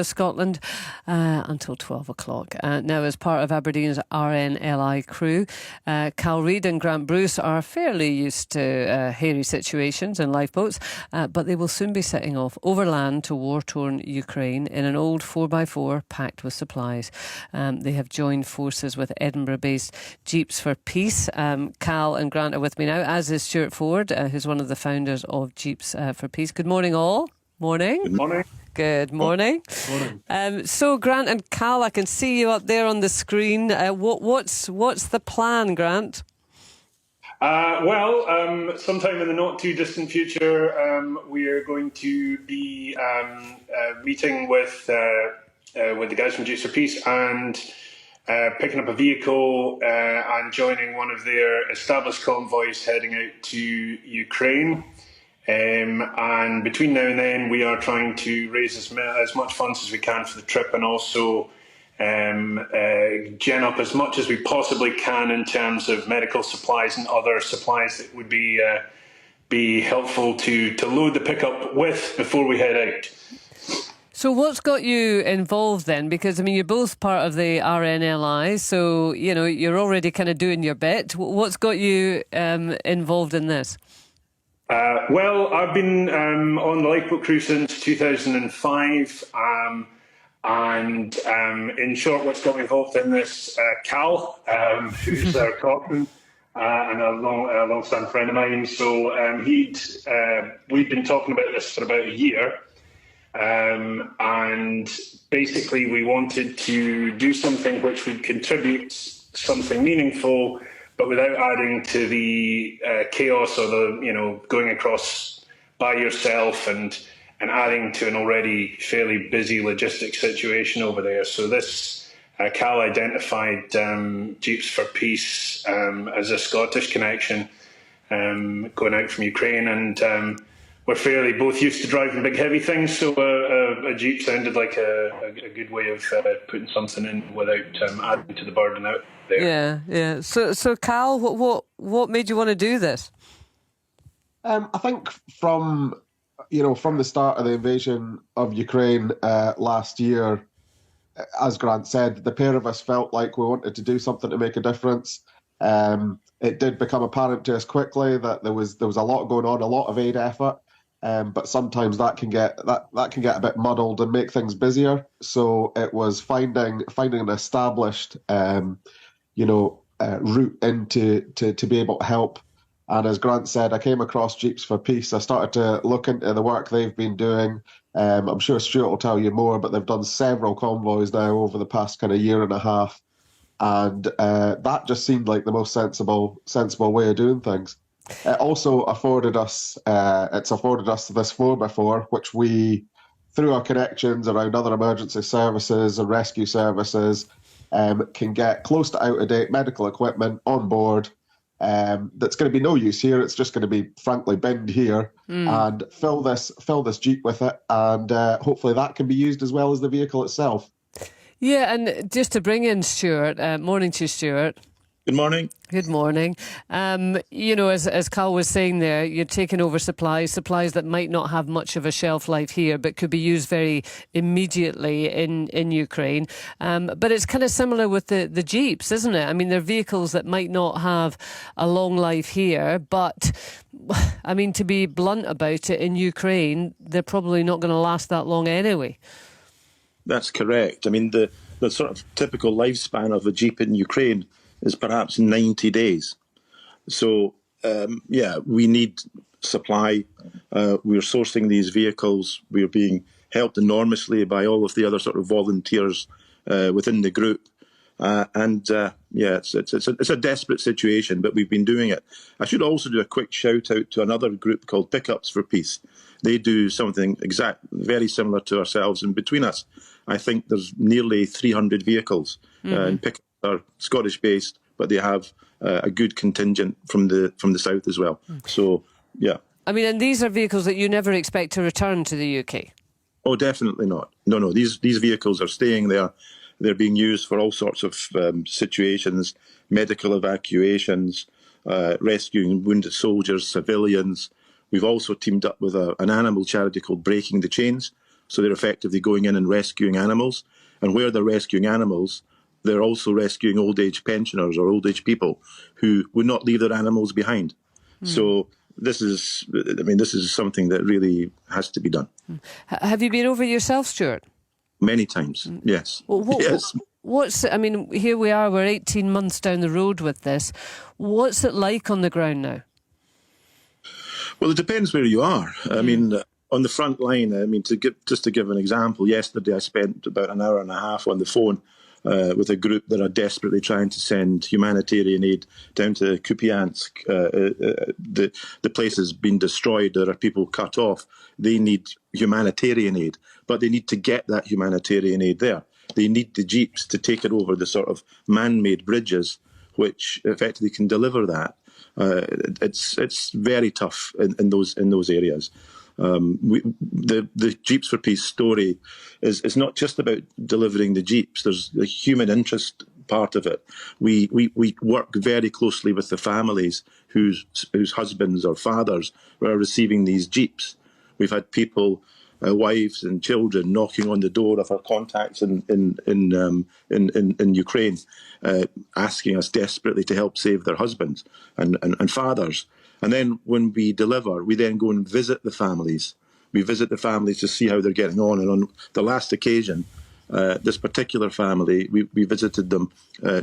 Scotland until 12 o'clock. Now, as part of Aberdeen's RNLI crew, Cal Reid and Grant Bruce are fairly used to hairy situations in lifeboats, but they will soon be setting off overland to war-torn Ukraine in an old 4x4 packed with supplies. They have joined forces with Edinburgh-based Jeeps for Peace. Cal and Grant are with me now, as is Stuart Ford, who's one of the founders of Jeeps for Peace. Good morning, all. Morning. Good morning. Good morning. Morning. So, Grant and Cal, I can see you up there on the screen. What's the plan, Grant? Sometime in the not too distant future, we are going to be meeting with the guys from Jeeps for Peace and picking up a vehicle and joining one of their established convoys heading out to Ukraine. And between now and then, we are trying to raise as much funds as we can for the trip, and also gen up as much as we possibly can in terms of medical supplies and other supplies that would be helpful to load the pickup with before we head out. So what's got you involved then? Because, I mean, you're both part of the RNLI, so, you know, you're already kind of doing your bit. What's got you involved in this? I've been on the lifeboat crew since 2005, and in short, what's got me involved in this, Cal, who's our captain, and a long-standing friend of mine. So we'd been talking about this for about a year, and basically we wanted to do something which would contribute something meaningful, but without adding to the chaos or the, going across by yourself and adding to an already fairly busy logistics situation over there. So this, Cal identified Jeeps for Peace as a Scottish connection going out from Ukraine, and we're fairly both used to driving big heavy things, so a Jeep sounded like a good way of putting something in without adding to the burden out there. Yeah. So Cal, what made you want to do this? I think from the start of the invasion of Ukraine last year, as Grant said, the pair of us felt like we wanted to do something to make a difference. It did become apparent to us quickly that there was a lot going on, a lot of aid effort. But sometimes that can get a bit muddled and make things busier. So it was finding an established, route into to be able to help. And as Grant said, I came across Jeeps for Peace. I started to look into the work they've been doing. I'm sure Stuart will tell you more, but they've done several convoys now over the past kind of year and a half, and that just seemed like the most sensible way of doing things. It also afforded us this 4x4, which we, through our connections around other emergency services and rescue services, can get close to out-of-date medical equipment on board that's going to be no use here. It's just going to be, frankly, binned here, and fill this Jeep with it, and hopefully that can be used as well as the vehicle itself. Yeah, and just to bring in Stuart, morning to you, Stuart. Good morning. Good morning. As Cal was saying there, you're taking over supplies that might not have much of a shelf life here, but could be used very immediately in Ukraine. But it's kind of similar with the Jeeps, isn't it? I mean, they're vehicles that might not have a long life here, but, I mean, to be blunt about it, in Ukraine, they're probably not going to last that long anyway. That's correct. I mean, the sort of typical lifespan of a Jeep in Ukraine is perhaps 90 days. So, we need supply. We're sourcing these vehicles. We're being helped enormously by all of the other sort of volunteers within the group. It's a desperate situation, but we've been doing it. I should also do a quick shout out to another group called Pickups for Peace. They do something very similar to ourselves, and between us, I think there's nearly 300 vehicles. And Pickups are Scottish-based, but they have a good contingent from the south as well. So, yeah. I mean, and these are vehicles that you never expect to return to the UK? Oh, definitely not. No. These vehicles are staying there. They're being used for all sorts of situations, medical evacuations, rescuing wounded soldiers, civilians. We've also teamed up with an animal charity called Breaking the Chains, So they're effectively going in and rescuing animals. And where they're rescuing animals, they're also rescuing old age pensioners or old age people who would not leave their animals behind. So this is something that really has to be done. Have you been over yourself, Stuart? Many times, yes. Well, Yes. I mean, here we are, we're 18 months down the road with this. What's it like on the ground now? Well, it depends where you are. I mean, on the front line, I mean, to give an example, yesterday I spent about an hour and a half on the phone with a group that are desperately trying to send humanitarian aid down to Kupiansk. The place has been destroyed. There are people cut off. They need humanitarian aid, but they need to get that humanitarian aid there. They need the jeeps to take it over the sort of man-made bridges, which effectively can deliver that. It's very tough in those areas. The Jeeps for Peace story is not just about delivering the jeeps. There's the human interest part of it. We work very closely with the families whose husbands or fathers are receiving these jeeps. We've had people, wives and children, knocking on the door of our contacts in Ukraine, asking us desperately to help save their husbands and fathers. And then when we deliver, we then go and visit the families. We visit the families to see how they're getting on. And on the last occasion, this particular family, we visited them,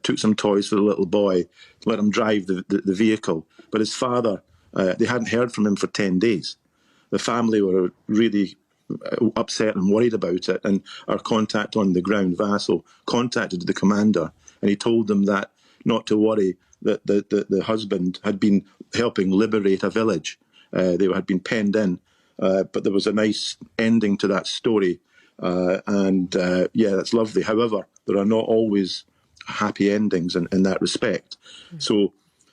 took some toys for the little boy, let him drive the vehicle. But his father, they hadn't heard from him for 10 days. The family were really upset and worried about it. And our contact on the ground, Vassal, contacted the commander, and he told them that not to worry, that the husband had been helping liberate a village. They had been penned in, but there was a nice ending to that story. That's lovely. However, there are not always happy endings in that respect. So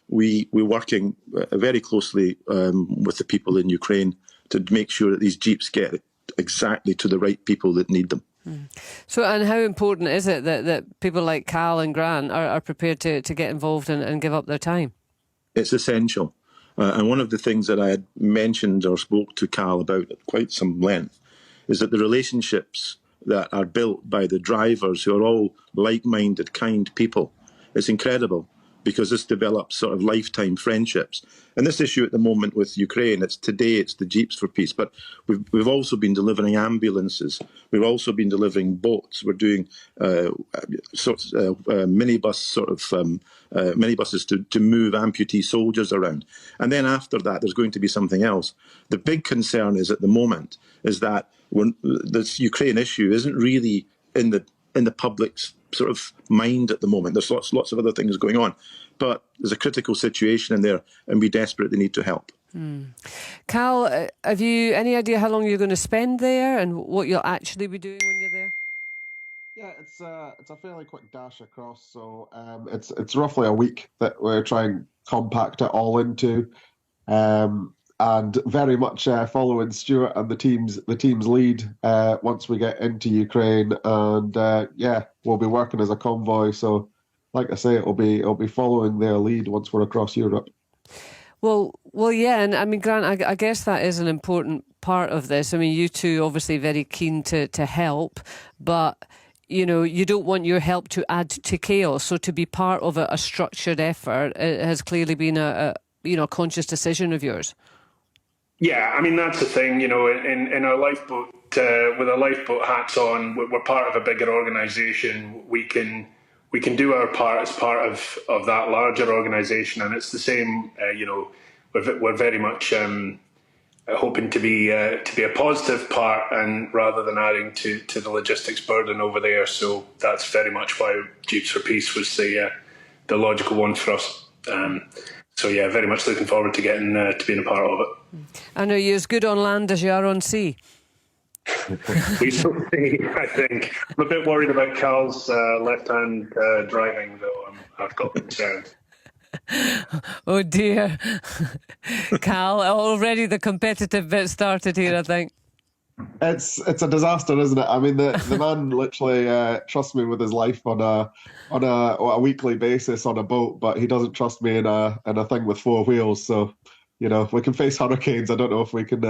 we're working very closely with the people in Ukraine to make sure that these jeeps get exactly to the right people that need them. So, and how important is it that people like Cal and Grant are prepared to get involved and give up their time? It's essential. And one of the things that I had mentioned or spoke to Cal about at quite some length is that the relationships that are built by the drivers, who are all like-minded, kind people, it's incredible, because this develops sort of lifetime friendships. And this issue at the moment with Ukraine, it's the Jeeps for Peace, but we've also been delivering ambulances. We've also been delivering boats. We're doing minibuses to move amputee soldiers around. And then after that, there's going to be something else. The big concern is at the moment is that this Ukraine issue isn't really in the public's sort of mind at the moment. There's lots of other things going on, but there's a critical situation in there, and we desperately need to help. Cal, have you any idea how long you're going to spend there and what you'll actually be doing when you're there? Yeah, it's a fairly quick dash across, so it's roughly a week that we're trying to compact it all into, and very much following Stuart and the team's lead once we get into Ukraine, and we'll be working as a convoy. So, like I say, it'll be following their lead once we're across Europe. Well, yeah, and I mean, Grant, I guess that is an important part of this. I mean, you two obviously very keen to help, but you know, you don't want your help to add to chaos. So to be part of a structured effort, it has clearly been a conscious decision of yours. Yeah, I mean, that's the thing, you know, in our lifeboat, with our lifeboat hats on, we're part of a bigger organisation. We can do our part as part of that larger organisation, and it's the same. We're very much hoping to be a positive part, and rather than adding to the logistics burden over there. So that's very much why Jeeps for Peace was the logical one for us. So yeah, very much looking forward to getting to being a part of it. I know you're as good on land as you are on sea. We shall see, I think. I'm a bit worried about Cal's left-hand driving, though. I've got concerns. Oh dear. Cal, already the competitive bit started here, I think. It's a disaster, isn't it? I mean, the man literally trusts me with his life on a weekly basis on a boat, but he doesn't trust me in a thing with four wheels. So, you know, we can face hurricanes. I don't know if we can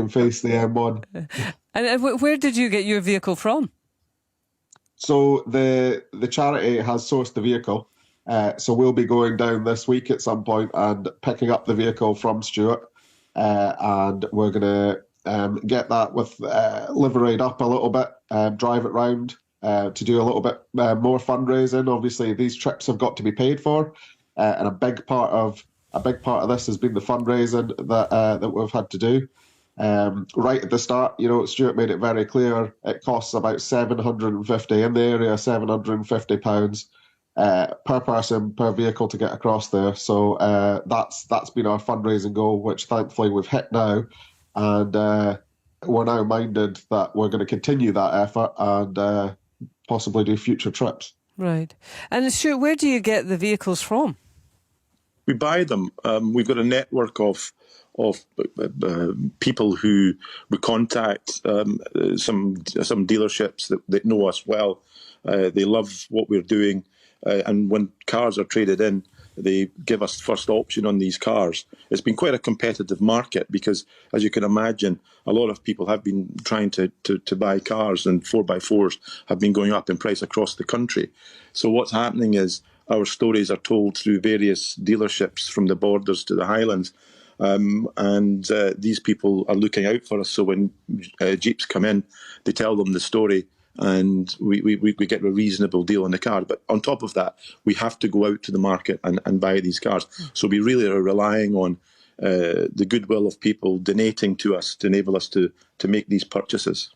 face the M1. And where did you get your vehicle from? So the charity has sourced the vehicle. So we'll be going down this week at some point and picking up the vehicle from Stuart. And we're going to get that with liveried up a little bit, drive it round to do a little bit more fundraising. Obviously, these trips have got to be paid for, and a big part of this has been the fundraising that we've had to do. Right at the start, Stuart made it very clear it costs about £750 in the area, £750 per person per vehicle to get across there. So that's been our fundraising goal, which thankfully we've hit now, and we're now minded that we're going to continue that effort and possibly do future trips. Right. And Stuart, where do you get the vehicles from? We buy them. We've got a network of people who we contact, some dealerships that know us well. They love what we're doing, and when cars are traded in, they give us first option on these cars. It's been quite a competitive market because, as you can imagine, a lot of people have been trying to buy cars, and 4x4s have been going up in price across the country. So what's happening is our stories are told through various dealerships from the Borders to the Highlands. And these people are looking out for us. So when Jeeps come in, they tell them the story, and we get a reasonable deal on the car. But on top of that, we have to go out to the market and buy these cars. So we really are relying on the goodwill of people donating to us to enable us to make these purchases.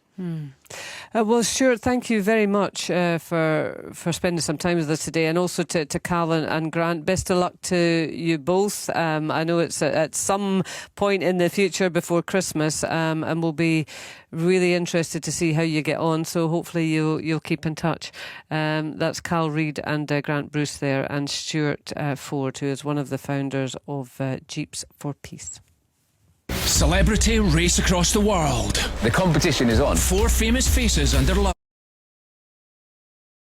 Well, Stuart, thank you very much for spending some time with us today, and also to Cal and Grant. Best of luck to you both. I know it's at some point in the future before Christmas, and we'll be really interested to see how you get on. So hopefully you'll keep in touch. That's Cal Reid and Grant Bruce there, and Stuart Ford, who is one of the founders of Jeeps for Peace. Celebrity race across the world. The competition is on. 4 famous faces under love.